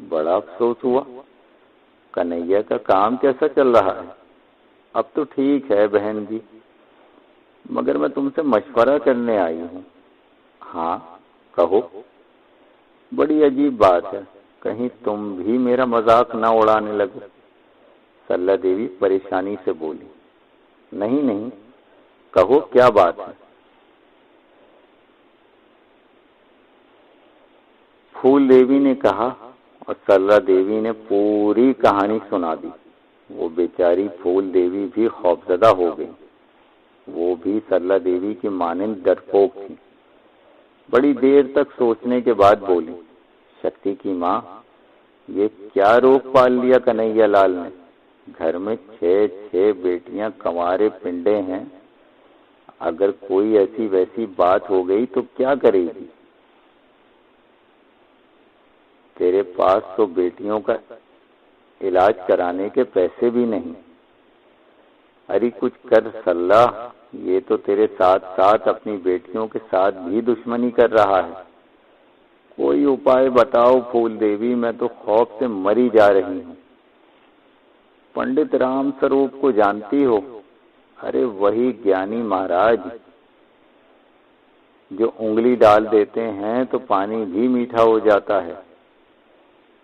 Speaker 1: बड़ा अफसोस हुआ। कन्हैया का काम कैसा चल रहा है? अब तो ठीक है बहन जी, मगर मैं तुमसे मशवरा करने आई हूँ। हाँ कहो। बड़ी अजीब बात है, कहीं तुम भी मेरा मजाक न उड़ाने लगो। सरला देवी परेशानी से बोली। नहीं नहीं, कहो क्या बात है? फूल देवी ने कहा और सरला देवी ने पूरी कहानी सुना दी। वो बेचारी फूल देवी भी खौफजदा हो गई। वो भी सरला देवी की मानिंद डरपोक थी। बड़ी देर तक सोचने के बाद बोली, शक्ति की माँ, ये क्या रोक पाल लिया कन्हैया लाल ने? घर में 6 बेटियां कंवारे पिंडे हैं। अगर कोई ऐसी वैसी बात हो गई तो क्या करेगी? तेरे पास तो बेटियों का इलाज कराने के पैसे भी नहीं। अरे कुछ कर सरला, ये तो तेरे साथ साथ अपनी बेटियों के साथ भी दुश्मनी कर रहा है। कोई उपाय बताओ फूल देवी, मैं तो खौफ से मरी जा रही हूँ। पंडित राम स्वरूप को जानती हो? अरे वही ज्ञानी महाराज, जो उंगली डाल देते हैं तो पानी भी मीठा हो जाता है।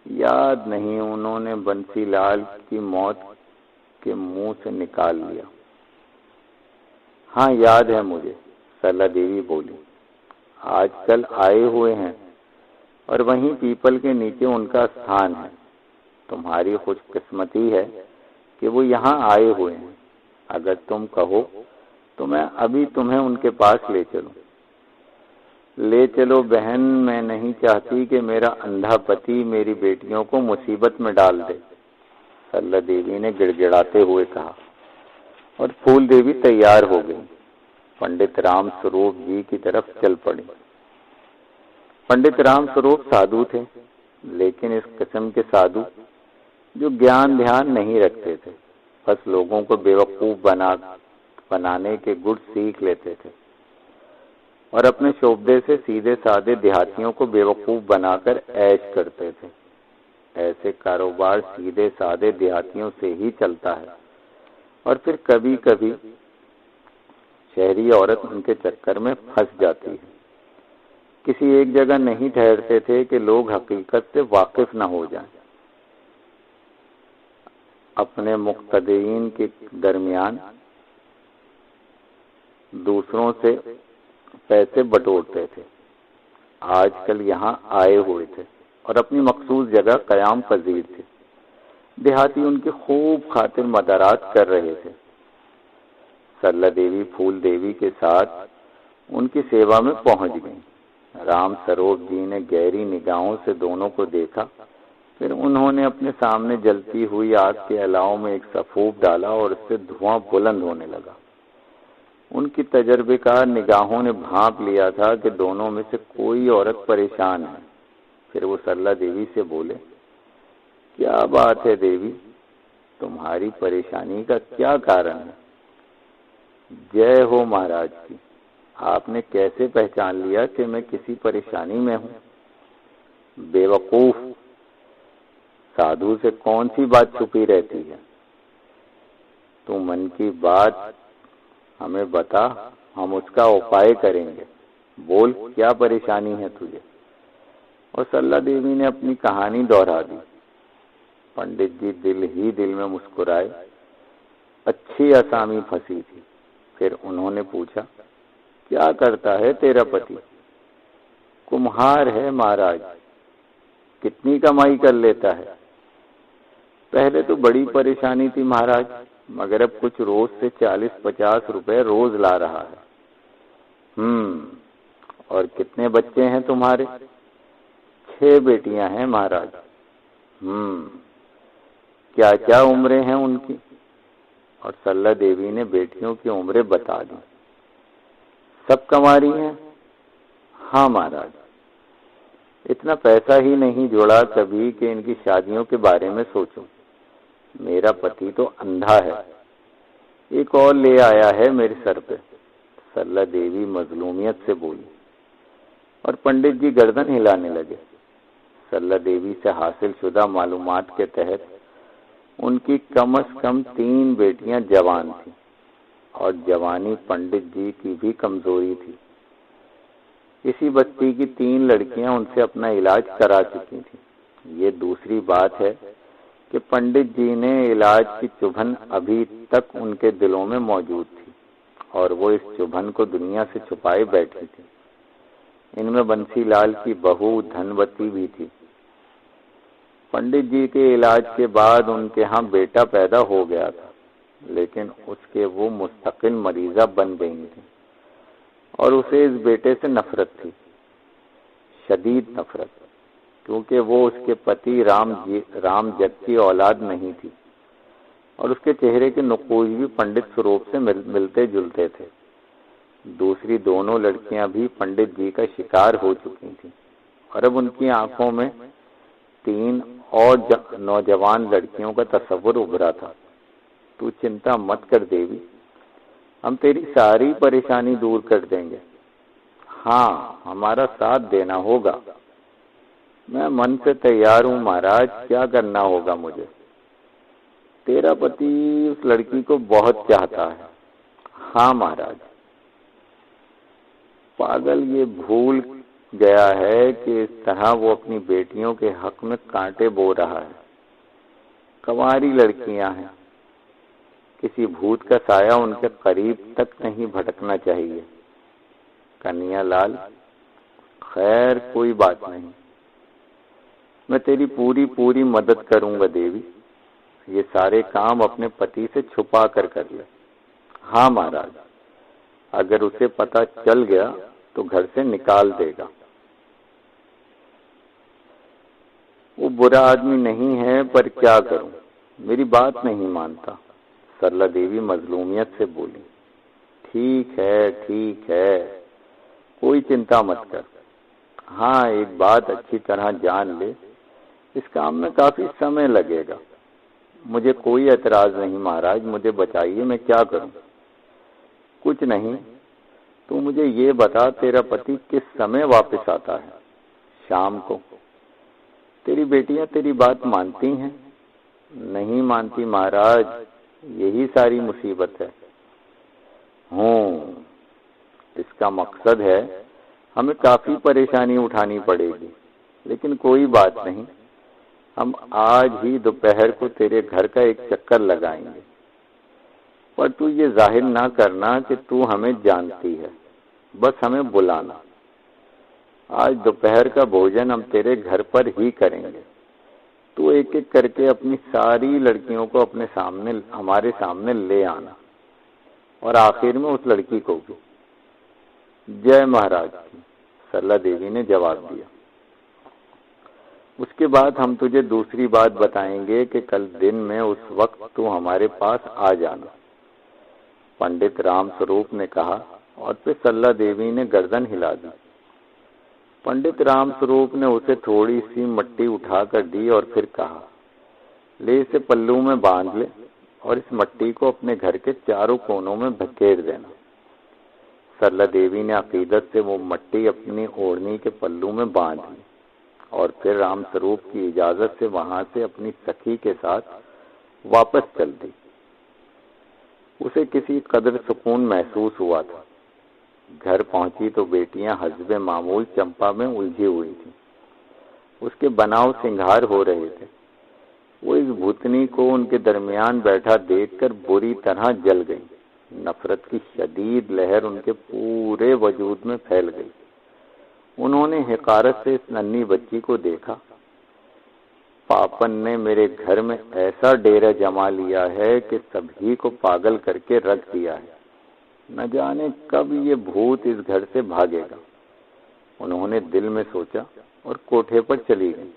Speaker 1: याद नहीं, उन्होंने बंसीलाल की मौत के मुंह से निकाल लिया। हाँ याद है मुझे, सरला देवी बोली। आजकल आए हुए हैं और वहीं पीपल के नीचे उनका स्थान है। तुम्हारी खुशकिस्मती है कि वो यहाँ आए हुए हैं। अगर तुम कहो तो मैं अभी तुम्हें उनके पास ले चलूं। ले चलो बहन, मैं नहीं चाहती कि मेरा अंधा पति मेरी बेटियों को मुसीबत में डाल दे, सरला देवी ने गिड़गिड़ाते हुए कहा। और फूल देवी तैयार हो गई, पंडित राम स्वरूप जी की तरफ चल पड़ी। पंडित राम स्वरूप साधु थे, लेकिन इस किस्म के साधु जो ज्ञान ध्यान नहीं रखते थे, बस लोगों को बेवकूफ बनाने के गुण सीख लेते थे और अपने शोभे से सीधे साधे देहातियों को बेवकूफ बनाकर ऐश करते थे। ऐसे कारोबार सीधे साधे देहातियों से ही चलता है और फिर कभी कभी शहरी औरत उनके चक्कर में फंस जाती है। किसी एक जगह नहीं ठहरते थे कि लोग हकीकत से वाकिफ न हो जाएं। अपने मुक्तदीन के दरमियान दूसरों से पैसे बटोरते थे। आजकल यहाँ आए हुए थे और अपनी मखसूस जगह कयाम पजीर थे। देहाती उनकी खूब खातिर मदारात कर रहे थे। सरला देवी फूल देवी के साथ उनकी सेवा में पहुंच गईं। राम स्वरूप जी ने गहरी निगाहों से दोनों को देखा, फिर उन्होंने अपने सामने जलती हुई आग के अलाव में एक सफूफ डाला और उससे धुआं बुलंद होने लगा। उनकी तजर्बेकार निगाहों ने भांप लिया था कि दोनों में से कोई औरत परेशान है। फिर वो सरला देवी से बोले, क्या बात है देवी, तुम्हारी परेशानी का क्या कारण है? जय हो महाराज की। आपने कैसे पहचान लिया कि मैं किसी परेशानी में हूँ? बेवकूफ, साधु से कौन सी बात छुपी रहती है? तू मन की बात हमें बता, हम उसका उपाय करेंगे। बोल, क्या परेशानी है तुझे? और सरला देवी ने अपनी कहानी दोहरा दी। पंडित जी दिल ही दिल में मुस्कुराए। अच्छी असामी फंसी थी। फिर उन्होंने पूछा, क्या करता है तेरा पति? कुम्हार है महाराज। कितनी कमाई कर लेता है? पहले तो बड़ी परेशानी थी महाराज, मगर अब कुछ रोज से 40-50 रुपए रोज ला रहा है। और कितने बच्चे हैं तुम्हारे? 6 बेटियां हैं महाराज। क्या क्या उम्रें हैं उनकी? और सरला देवी ने बेटियों की उम्रें बता दी। सब कमारी हैं? हाँ महाराज। इतना पैसा ही नहीं जोड़ा कभी कि इनकी शादियों के बारे में सोचूं। मेरा पति तो अंधा है, एक और ले आया है मेरे सर पे। सरला देवी मजलूमियत से बोली और पंडित जी गर्दन हिलाने लगे। सरला देवी से हासिल शुदा मालूमात के तहत उनकी कम से कम 3 बेटियां जवान थीं और जवानी पंडित जी की भी कमजोरी थी। इसी बस्ती की 3 लड़कियां उनसे अपना इलाज करा चुकी थीं। ये दूसरी बात है कि पंडित जी ने इलाज की चुभन अभी तक उनके दिलों में मौजूद थी और वो इस चुभन को दुनिया से छुपाए बैठी थी। इनमें बंसीलाल की बहू धनवती भी थी। पंडित जी के इलाज के बाद उनके यहाँ बेटा पैदा हो गया था, लेकिन उसके वो मुस्तकिल मरीजा बन गई थी और उसे इस बेटे से नफरत थी, शदीद नफरत, क्योंकि वो उसके पति रामजत की औलाद नहीं थी और उसके चेहरे के नुकूश भी पंडित स्वरूप से मिलते जुलते थे। दूसरी दोनों लड़कियां भी पंडित जी का शिकार हो चुकी थीं और अब उनकी आंखों में 3 और नौजवान लड़कियों का तस्वुर उभरा था। तू चिंता मत कर देवी, हम तेरी सारी परेशानी दूर कर देंगे। हाँ, हमारा साथ देना होगा। मैं मन से तैयार हूँ महाराज, क्या करना होगा मुझे? तेरा पति उस लड़की को बहुत चाहता है। हाँ महाराज। पागल ये भूल गया है कि इस तरह वो अपनी बेटियों के हक में कांटे बो रहा है। कंवारी लड़कियां हैं, किसी भूत का साया उनके करीब तक नहीं भटकना चाहिए। कन्हैया लाल, खैर कोई बात नहीं, मैं तेरी पूरी मदद करूंगा देवी। ये सारे काम अपने पति से छुपा कर ले। हाँ महाराज, अगर उसे पता चल गया तो घर से निकाल देगा। वो बुरा आदमी नहीं है, पर क्या करूं, मेरी बात नहीं मानता। सरला देवी मजलूमियत से बोली। ठीक है, कोई चिंता मत कर, हाँ, एक बात अच्छी तरह जान ले, इस काम में काफी समय लगेगा। मुझे कोई एतराज नहीं महाराज, मुझे बताइए मैं क्या करूं। कुछ नहीं, तू मुझे ये बता तेरा पति किस समय वापस आता है? शाम को। तेरी बेटियां तेरी बात मानती हैं? नहीं मानती महाराज, यही सारी मुसीबत है। हूँ, इसका मकसद है हमें काफी परेशानी उठानी पड़ेगी, लेकिन कोई बात नहीं, हम आज ही दोपहर को तेरे घर का एक चक्कर लगाएंगे। पर तू ये जाहिर ना करना कि तू हमें जानती है, बस हमें बुलाना। आज दोपहर का भोजन हम तेरे घर पर ही करेंगे। तू एक एक करके अपनी सारी लड़कियों को अपने सामने, हमारे सामने ले आना, और आखिर में उस लड़की को भी। जय महाराज की, सरला देवी ने जवाब दिया। उसके बाद हम तुझे दूसरी बात बताएंगे कि कल दिन में उस वक्त तू हमारे पास आ जाना, पंडित राम स्वरूप ने कहा, और फिर सरला देवी ने गर्दन हिला दी। पंडित राम स्वरूप ने उसे थोड़ी सी मिट्टी उठाकर दी और फिर कहा, ले इसे पल्लू में बांध ले और इस मिट्टी को अपने घर के चारों कोनों में धकेल देना। सरला देवी ने अकीदत से वो मिट्टी अपनी ओढ़नी के पल्लू में बांध ली और फिर राम स्वरूप की इजाजत से वहां से अपनी सखी के साथ वापस चल दी। उसे किसी कदर सुकून महसूस हुआ था। घर पहुंची तो बेटियां हस्बे मामूल चंपा में उलझी हुई थी। उसके बनाव सिंगार हो रहे थे। वो इस भूतनी को उनके दरमियान बैठा देखकर बुरी तरह जल गई। नफरत की शदीद लहर उनके पूरे वजूद में फैल गई। उन्होंने हकारत से इस नन्ही बच्ची को देखा। पापन ने मेरे घर में ऐसा डेरा जमा लिया है कि सभी को पागल करके रख दिया है। न जाने कब ये भूत इस घर से भागेगा। उन्होंने दिल में सोचा और कोठे पर चली गई।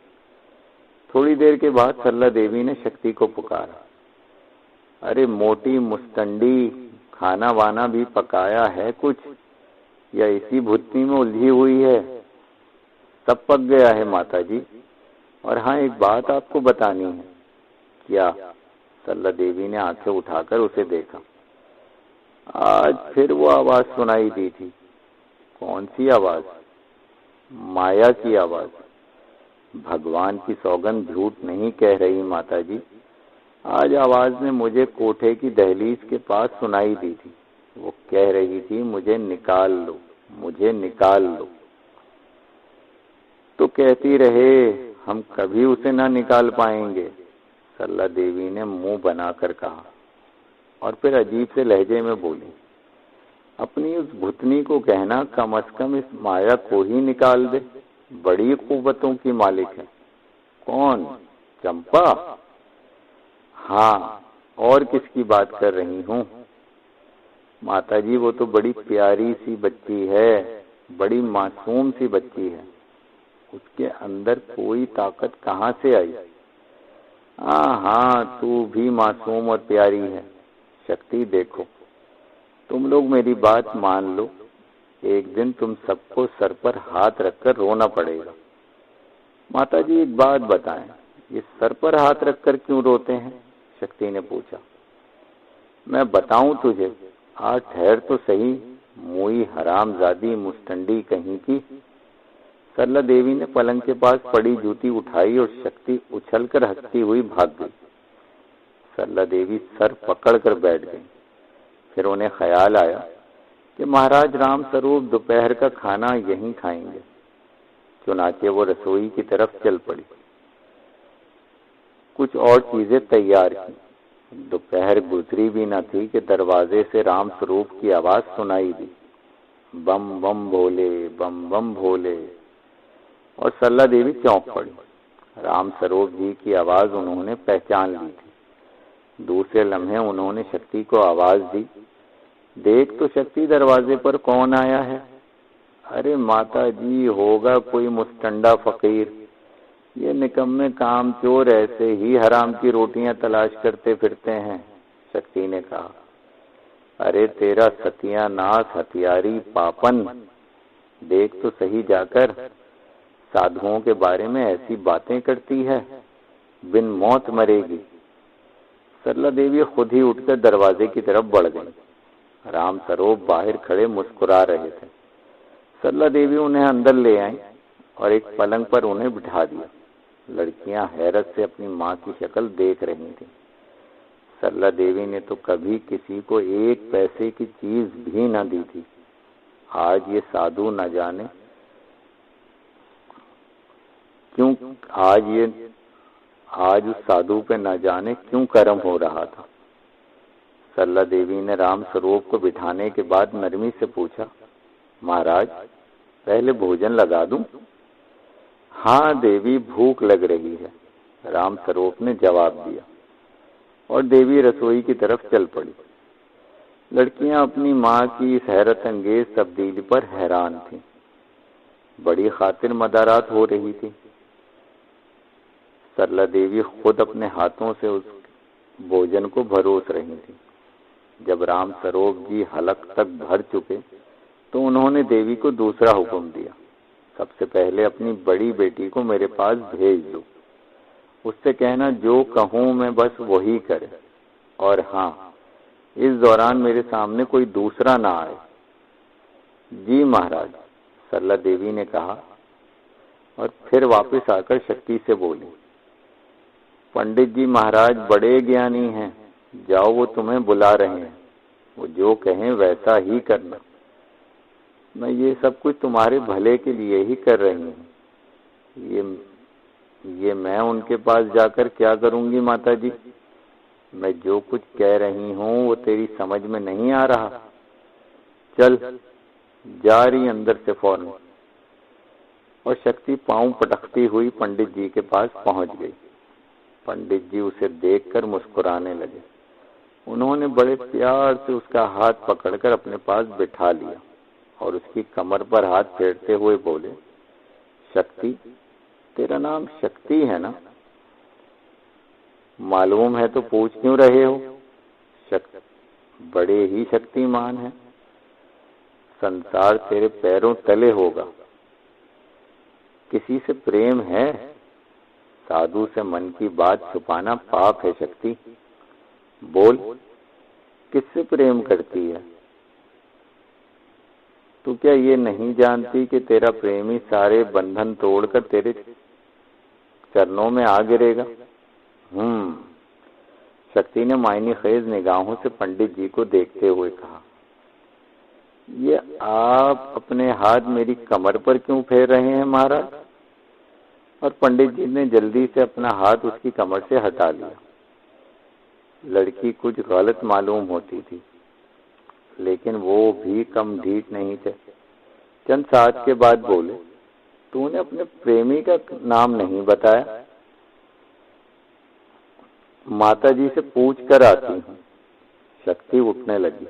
Speaker 1: थोड़ी देर के बाद सरला देवी ने शक्ति को पुकारा, अरे मोटी मुस्तंडी, खाना वाना भी पकाया है कुछ, या इसी भूतनी में उलझी हुई है? सब पक गया है माता जी। और हाँ, एक बात आपको बतानी है। क्या? सरला देवी ने आंखें उठाकर उसे देखा। आज फिर वो आवाज सुनाई दी थी। कौन सी आवाज? माया की आवाज। भगवान की सौगंध झूठ नहीं कह रही माता जी। आज आवाज ने मुझे कोठे की दहलीज के पास सुनाई दी थी। वो कह रही थी, मुझे निकाल लो, मुझे निकाल लो। तो कहती रहे, हम कभी उसे ना निकाल पाएंगे, सरला देवी ने मुंह बनाकर कहा, और फिर अजीब से लहजे में बोली, अपनी उस भूतनी को कहना कम से कम इस माया को ही निकाल दे, बड़ी कुव्वतों की मालिक है। कौन? चंपा? हाँ, और किसकी बात कर रही हूँ माता जी? वो तो बड़ी प्यारी सी बच्ची है, बड़ी मासूम सी बच्ची है। उसके अंदर कोई ताकत कहाँ से आई? हाँ, तू भी मासूम और प्यारी है। शक्ति देखो, तुम लोग मेरी बात मान लो, एक दिन तुम सबको सर पर हाथ रखकर रोना पड़ेगा। माता जी एक बात बताएं, ये सर पर हाथ रखकर क्यों रोते हैं? शक्ति ने पूछा। मैं बताऊं तुझे, आज ठहर तो सही, मुई हरामजादी मुस्तंडी कहीं की। सरला देवी ने पलंग के पास पड़ी जूती उठाई और शक्ति उछलकर हंसती हुई भाग गई। सरला देवी सर पकड़कर बैठ गई। फिर उन्हें ख्याल आया कि महाराज राम स्वरूप दोपहर का खाना यहीं खाएंगे। चुनाचे वो रसोई की तरफ चल पड़ी। कुछ और चीजें तैयार की। दोपहर गुजरी भी न थी कि दरवाजे से राम स्वरूप की आवाज सुनाई दी, बम बम भोले, बम बम भोले। और सरला देवी चौंक पड़ी। राम स्वरूप जी की आवाज उन्होंने पहचान ली थी। दूसरे लम्हे उन्होंने शक्ति को आवाज दी, देख तो शक्ति, दरवाजे पर कौन आया है? अरे माता जी, होगा कोई मुस्तंडा फकीर। ये निकम्मे कामचोर ऐसे ही हराम की रोटियां तलाश करते फिरते हैं, शक्ति ने कहा। अरे तेरा सत्यानाश हथियारी पापन, देख तो सही जाकर। साधुओं के बारे में ऐसी बातें करती है, बिन मौत मरेगी। सरला देवी खुद ही उठकर दरवाजे की तरफ बढ़ गई। राम स्वरूप बाहर खड़े मुस्कुरा रहे थे। सरला देवी उन्हें अंदर ले आई और एक पलंग पर उन्हें बिठा दिया। लड़कियां हैरत से अपनी माँ की शक्ल देख रही थीं। सरला देवी ने तो कभी किसी को एक पैसे की चीज भी न दी थी। आज ये साधु न जाने क्यों, आज उस साधु पे न जाने क्यों कर्म हो रहा था। सरला देवी ने राम स्वरूप को बिठाने के बाद नरमी से पूछा, महाराज पहले भोजन लगा दूं? हाँ देवी, भूख लग रही है, राम स्वरूप ने जवाब दिया और देवी रसोई की तरफ चल पड़ी। लड़कियां अपनी माँ की इस हैरत अंगेज तब्दीली पर हैरान थीं। बड़ी खातिर मदारात हो रही थी। सरला देवी खुद अपने हाथों से उस भोजन को परोस रही थी। जब राम स्वरूप जी हलक तक भर चुके तो उन्होंने देवी को दूसरा हुक्म दिया, सबसे पहले अपनी बड़ी बेटी को मेरे पास भेज दो। उससे कहना जो कहूं मैं बस वही करे, और हाँ, इस दौरान मेरे सामने कोई दूसरा ना आए। जी महाराज, सरला देवी ने कहा और फिर वापस आकर शक्ति से बोली, पंडित जी महाराज बड़े ज्ञानी हैं, जाओ वो तुम्हें बुला रहे हैं, वो जो कहें वैसा ही करना। मैं ये सब कुछ तुम्हारे भले के लिए ही कर रही हूँ। ये मैं उनके पास जाकर क्या करूंगी माता जी? मैं जो कुछ कह रही हूँ वो तेरी समझ में नहीं आ रहा। चल, जा रही अंदर से फौरन। और शक्ति पांव पटकती हुई पंडित जी के पास पहुंच गई। पंडित जी उसे देखकर मुस्कुराने लगे। उन्होंने बड़े प्यार से उसका हाथ पकड़कर अपने पास बिठा लिया और उसकी कमर पर हाथ फेरते हुए बोले, शक्ति, तेरा नाम शक्ति है ना? मालूम है तो पूछ क्यों रहे हो? शक्ति बड़े ही शक्तिमान है। संसार तेरे पैरों तले होगा। किसी से प्रेम है? साधु से मन की बात छुपाना पाप है। शक्ति बोल, किससे प्रेम करती है? तू क्या ये नहीं जानती कि तेरा प्रेमी सारे बंधन तोड़कर तेरे चरणों में आ गिरेगा? शक्ति ने मायने खेज निगाहों से पंडित जी को देखते हुए कहा, ये आप अपने हाथ मेरी कमर पर क्यों फेर रहे हैं महाराज? और पंडित जी ने जल्दी से अपना हाथ उसकी कमर से हटा लिया। लड़की कुछ गलत मालूम होती थी, लेकिन वो भी कम ढीठ नहीं थे। चंद साथ के बाद बोले, तूने अपने प्रेमी का नाम नहीं बताया। माता जी से पूछ कर आती हूँ। शक्ति उठने लगी।